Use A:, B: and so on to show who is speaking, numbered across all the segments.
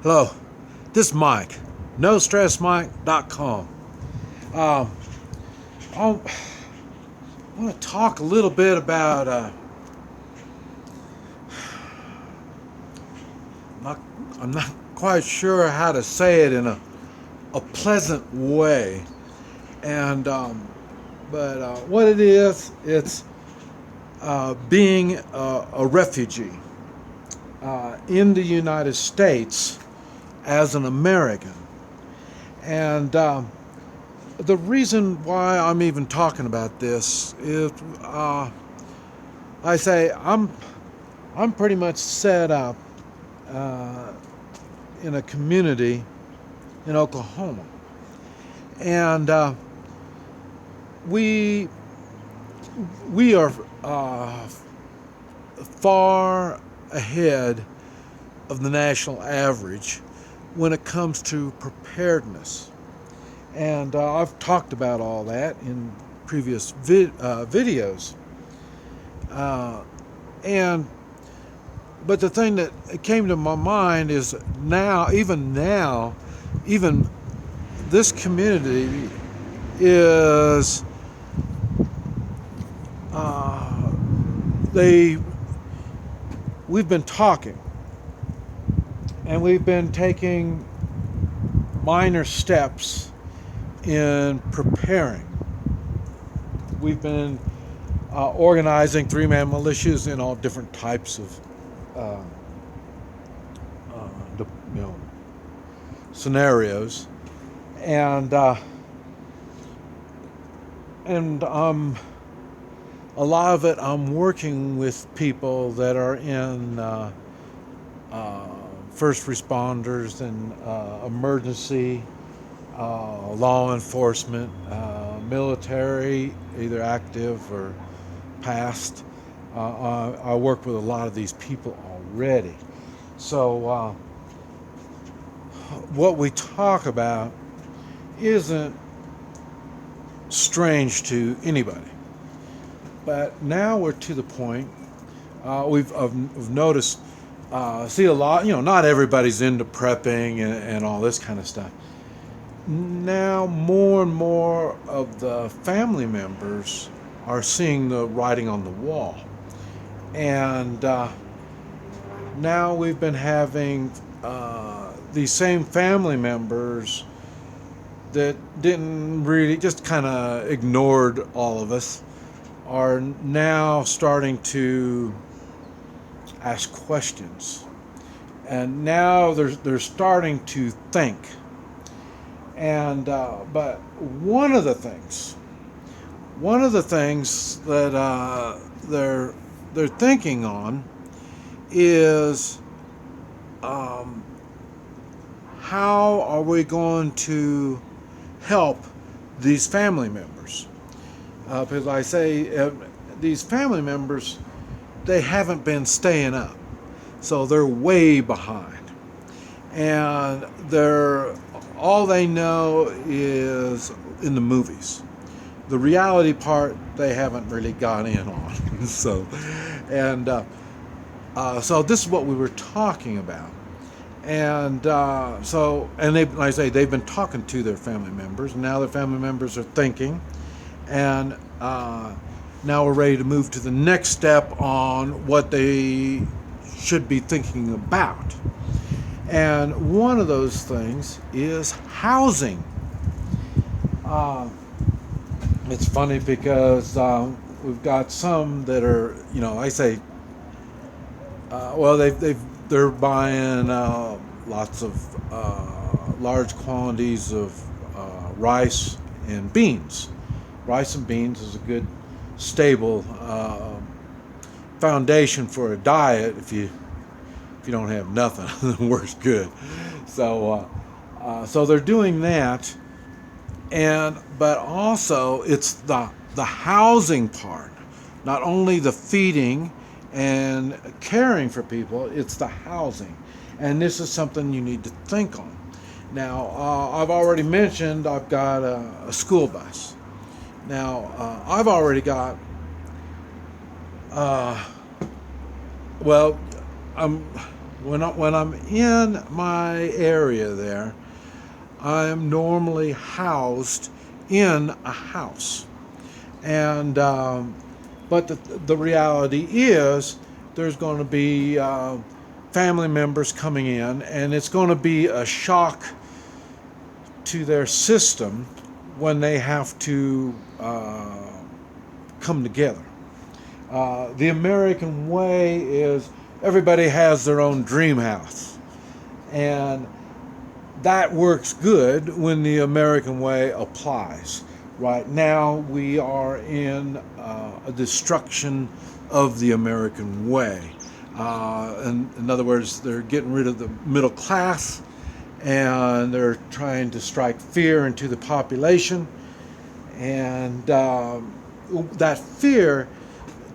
A: Hello, this is Mike, NoStressMike.com. Um, I want to talk a little bit about. Not, I'm not quite sure how to say it in a pleasant way, and but what it is, it's being a refugee in the United States as an American, and the reason why I'm even talking about this is, I say I'm pretty much set up uh, in a community in Oklahoma, and we we are far ahead of the national average when it comes to preparedness. And I've talked about all that in previous videos. Uh, and but the thing that came to my mind is even this community is they we've been talking and we've been taking minor steps in preparing. We've been organizing three-man militias in all different types of uh, uh, you know, scenarios, and a lot of it I'm working with people that are in first responders and emergency, law enforcement, military, either active or past. I work with a lot of these people already. So what we talk about isn't strange to anybody. But now we're to the point, we've noticed, see a lot, not everybody's into prepping and all this kind of stuff. Now more and more of the family members are seeing the writing on the wall. And now we've been having these same family members that didn't really, just kind of ignored all of us, are now starting to ask questions. And now they're starting to think. And but one of the things that they're thinking on is, how are we going to help these family members? Because I say these family members, they haven't been staying up, so they're way behind, and all they know is in the movies. The reality part they haven't really got in on. So this is what we were talking about. And they, like I say, they've been talking to their family members, and now their family members are thinking, and now we're ready to move to the next step on what they should be thinking about. And one of those things is housing. It's funny because we've got some that are, I say, well, they're buying lots of large quantities of rice and beans. Rice and beans is a good, stable foundation for a diet. If you don't have nothing, the work's good. So they're doing that, but also it's the housing part, not only the feeding and caring for people, it's the housing. And this is something you need to think on. Now, I've already mentioned I've got a school bus. Now, I've already got, well, I'm when I'm in my area there, I am normally housed in a house. And but the reality is there's going to be family members coming in, and it's going to be a shock to their system when they have to come together. The American way is everybody has their own dream house, and that works good when the American way applies. Right now, we are in a destruction of the American way. In other words, they're getting rid of the middle class, and they're trying to strike fear into the population. And that fear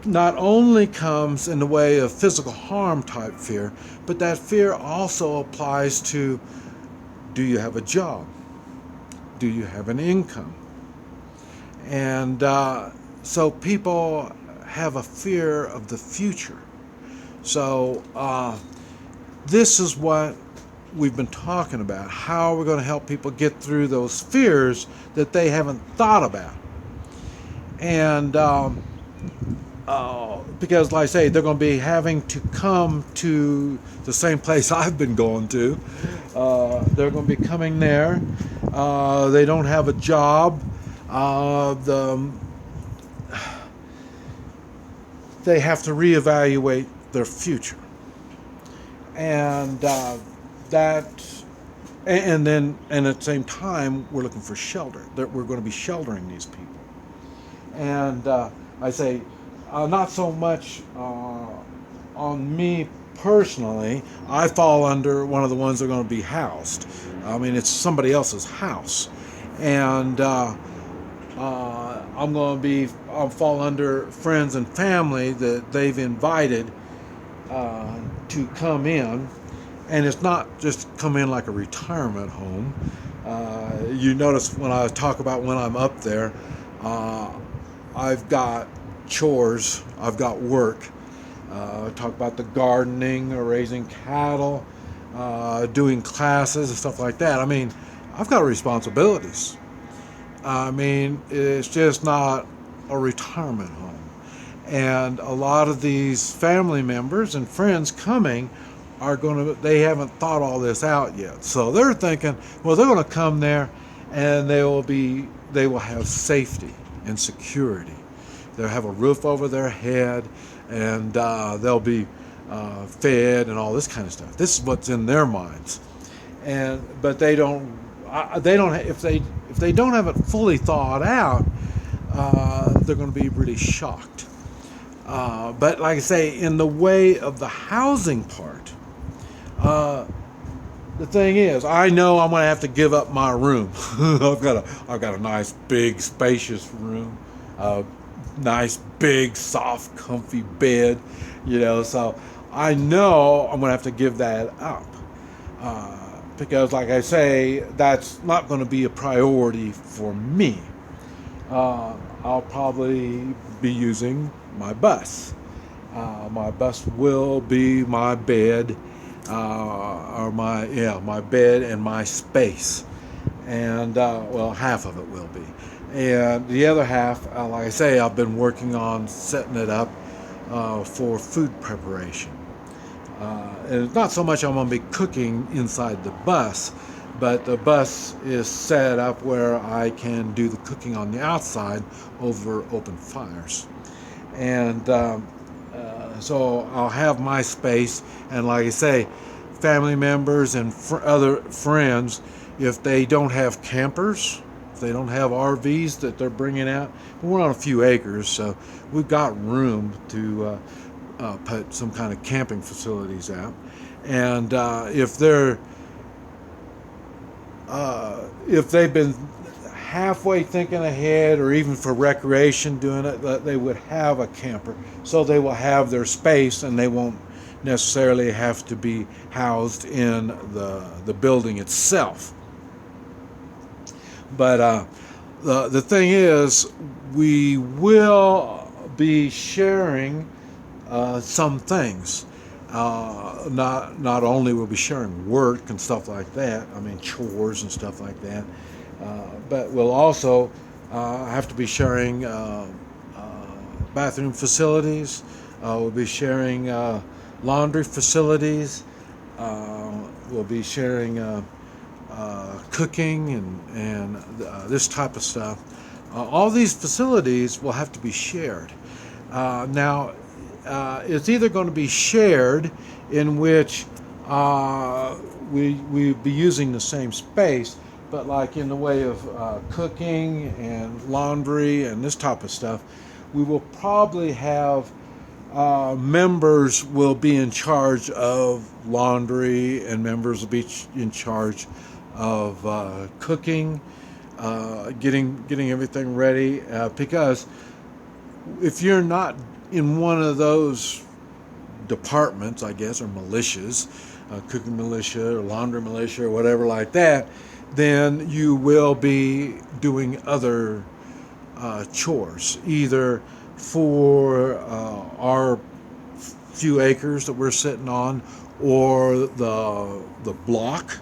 A: not only comes in the way of physical harm type fear, but that fear also applies to, do you have a job? Do you have an income? And so people have a fear of the future. So this is what we've been talking about, how we're going to help people get through those fears that they haven't thought about. And because, like I say, they're going to be having to come to the same place I've been going to. They're going to be coming there. They don't have a job. They have to reevaluate their future. And and then at the same time, we're looking for shelter. That we're going to be sheltering these people. And I say, not so much on me personally. I fall under one of the ones that are going to be housed. I mean, it's somebody else's house, and I'll fall under friends and family that they've invited to come in, and it's not just come in like a retirement home. You notice when I talk about when I'm up there, I've got chores, I've got work. Talk about the gardening or raising cattle, doing classes and stuff like that. I mean, I've got responsibilities. I mean, it's just not a retirement home. And a lot of these family members and friends coming they haven't thought all this out yet. So they're thinking, well, they're going to come there and they will have safety and security. They'll have a roof over their head, and they'll be fed and all this kind of stuff. This is what's in their minds, but they don't. If they don't have it fully thought out, they're going to be really shocked. But like I say, in the way of the housing part, the thing is, I know I'm going to have to give up my room. I've got a nice, big, spacious room. Nice, big, soft, comfy bed, so I know I'm going to have to give that up. Because, like I say, that's not going to be a priority for me. I'll probably be using my bus. My bus will be my bed, my bed and my space. And, half of it will be. And the other half, like I say, I've been working on setting it up for food preparation. And it's not so much I'm going to be cooking inside the bus, but the bus is set up where I can do the cooking on the outside over open fires. And so I'll have my space, and like I say, family members and other friends, if they don't have campers, if they don't have RVs that they're bringing out, we're on a few acres, so we've got room to put some kind of camping facilities out. And if they've been halfway thinking ahead, or even for recreation doing it, they would have a camper, so they will have their space and they won't necessarily have to be housed in the building itself. But the thing is, we will be sharing some things. not only will be sharing work and stuff like that, I mean chores and stuff like that, but we'll also have to be sharing bathroom facilities. We'll be sharing laundry facilities. We'll be sharing cooking and this type of stuff. All these facilities will have to be shared. Now, it's either going to be shared in which we be using the same space, but like in the way of cooking and laundry and this type of stuff, we will probably have members will be in charge of laundry, and members will be in charge of cooking, getting everything ready. Because if you're not in one of those departments, I guess, or militias, cooking militia or laundry militia or whatever like that, then you will be doing other chores, either for our few acres that we're sitting on, or the block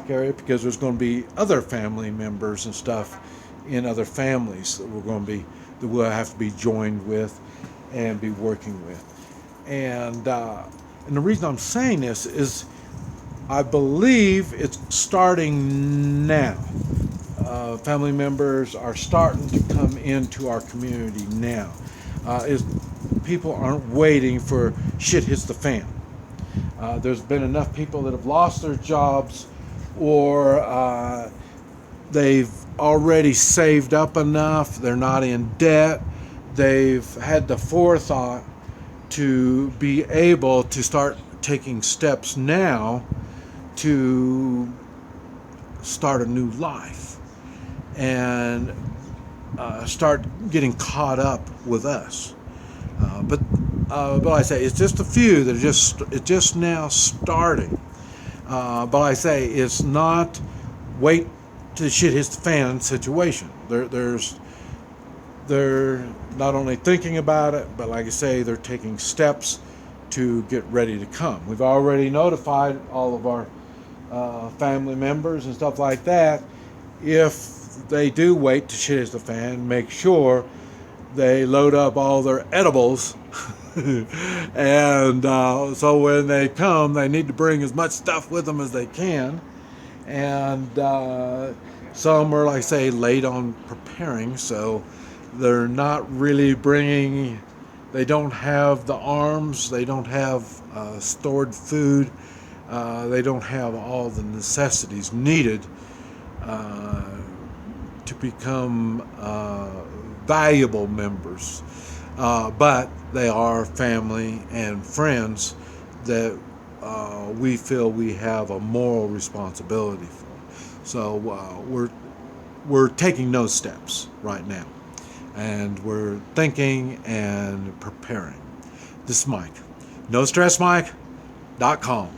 A: area, because there's going to be other family members and stuff in other families that we'll have to be joined with and be working with. And the reason I'm saying this is I believe it's starting now. Family members are starting to come into our community now. People aren't waiting for shit hits the fan. There's been enough people that have lost their jobs, or they've already saved up enough, they're not in debt, they've had the forethought to be able to start taking steps now to start a new life and start getting caught up with us. But like I say, it's just a few that it's just now starting. But like I say, it's not wait till shit hits the fan situation. They're not only thinking about it, but like I say, they're taking steps to get ready to come. We've already notified all of our family members and stuff like that. If they do wait to shit hits the fan, make sure they load up all their edibles. And so when they come, they need to bring as much stuff with them as they can. And some are, like I say, late on preparing, so they're not really bringing, they don't have the arms, they don't have stored food, they don't have all the necessities needed to become valuable members. But they are family and friends that we feel we have a moral responsibility for. So we're taking those steps right now, and we're thinking and preparing. This is Mike, NoStressMike.com.